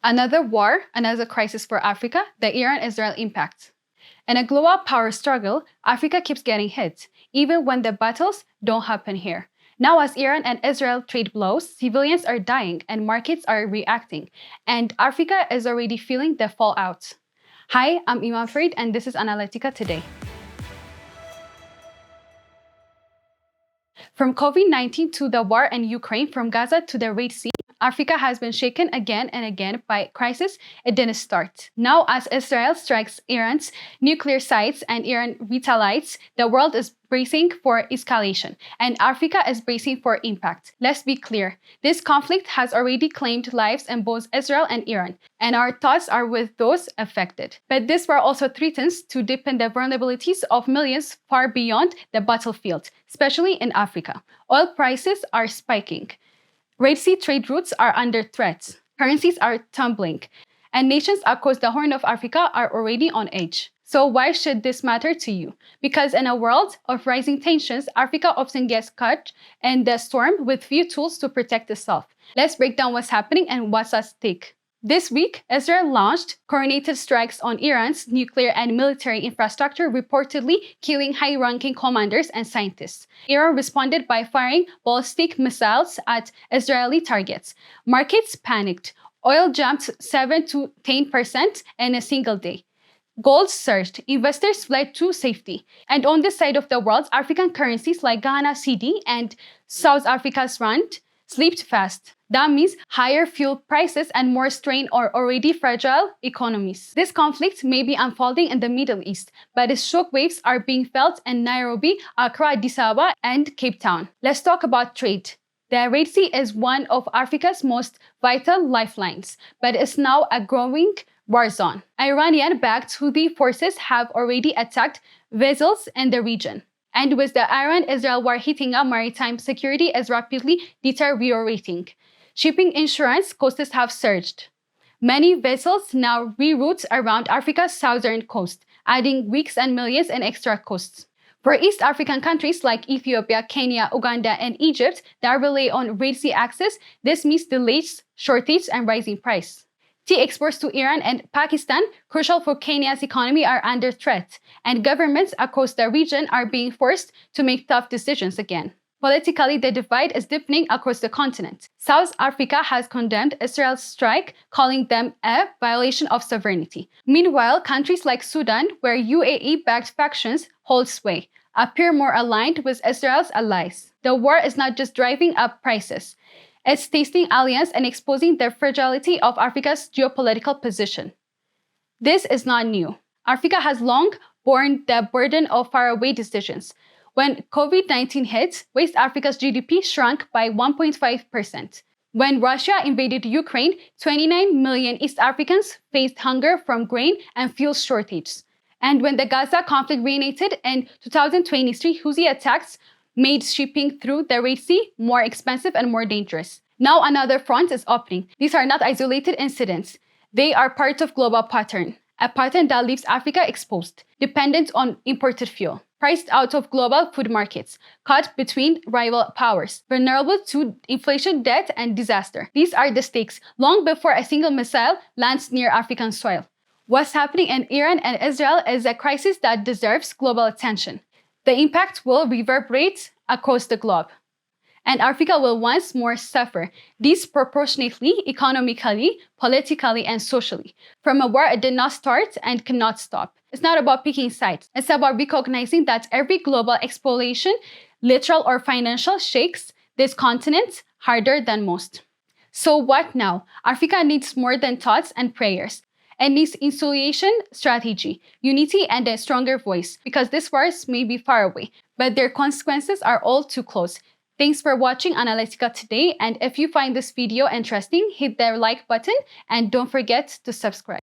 Another war, another crisis for Africa, the Iran-Israel impact. In a global power struggle, Africa keeps getting hit, even when the battles don't happen here. Now, as Iran and Israel trade blows, civilians are dying and markets are reacting, and Africa is already feeling the fallout. Hi, I'm Iman Farid, and this is Analytica Today. From COVID-19 to the war in Ukraine, from Gaza to the Red Sea, Africa has been shaken again and again by crisis it didn't start. Now, as Israel strikes Iran's nuclear sites and Iran retaliates, the world is bracing for escalation, and Africa is bracing for impact. Let's be clear, this conflict has already claimed lives in both Israel and Iran, and our thoughts are with those affected. But this war also threatens to deepen the vulnerabilities of millions far beyond the battlefield, especially in Africa. Oil prices are spiking. Red Sea trade routes are under threat, currencies are tumbling, and nations across the Horn of Africa are already on edge. So why should this matter to you? Because in a world of rising tensions, Africa often gets caught in the storm with few tools to protect itself. Let's break down what's happening and what's at stake. This week, Israel launched coordinated strikes on Iran's nuclear and military infrastructure, reportedly killing high-ranking commanders and scientists. Iran responded by firing ballistic missiles at Israeli targets. Markets panicked. Oil jumped 7 to 10% in a single day. Gold surged. Investors fled to safety. And on this side of the world, African currencies like Ghana's cedi and South Africa's rand slipped fast. That means higher fuel prices and more strain on already fragile economies. This conflict may be unfolding in the Middle East, but its shockwaves are being felt in Nairobi, Accra, Addis Ababa, and Cape Town. Let's talk about trade. The Red Sea is one of Africa's most vital lifelines, but it's now a growing war zone. Iranian-backed Houthi forces have already attacked vessels in the region. And with the Iran-Israel war heating up, Maritime Security is rapidly deteriorating. Shipping insurance costs have surged. Many vessels now reroute around Africa's southern coast, adding weeks and millions in extra costs. For East African countries like Ethiopia, Kenya, Uganda, and Egypt that rely on Red Sea access, this means delays, shortage, and rising price. Tea exports to Iran and Pakistan, crucial for Kenya's economy, are under threat, and governments across the region are being forced to make tough decisions again. Politically, the divide is deepening across the continent. South Africa has condemned Israel's strike, calling them a violation of sovereignty. Meanwhile, countries like Sudan, where UAE-backed factions hold sway, appear more aligned with Israel's allies. The war is not just driving up prices. It's testing alliance and exposing the fragility of Africa's geopolitical position. This is not new. Africa has long borne the burden of faraway decisions. When COVID-19 hit, West Africa's GDP shrunk by 1.5%. When Russia invaded Ukraine, 29 million East Africans faced hunger from grain and fuel shortages. And when the Gaza conflict reignited in 2023, Houthi attacks made shipping through the Red Sea more expensive and more dangerous. Now another front is opening. These are not isolated incidents. They are part of global pattern, a pattern that leaves Africa exposed, dependent on imported fuel, priced out of global food markets, caught between rival powers, vulnerable to inflation, debt, and disaster. These are the stakes long before a single missile lands near African soil. What's happening in Iran and Israel is a crisis that deserves global attention. The impact will reverberate across the globe, and Africa will once more suffer disproportionately economically, politically, and socially from a war it did not start and cannot stop. It's not about picking sides. It's about recognizing that every global exploitation, literal or financial, shakes this continent harder than most. So what now? Africa needs more than thoughts and prayers. It needs insulation strategy, unity, and a stronger voice, because these wars may be far away, but their consequences are all too close. Thanks for watching Analytica Today, and if you find this video interesting, hit the like button and don't forget to subscribe.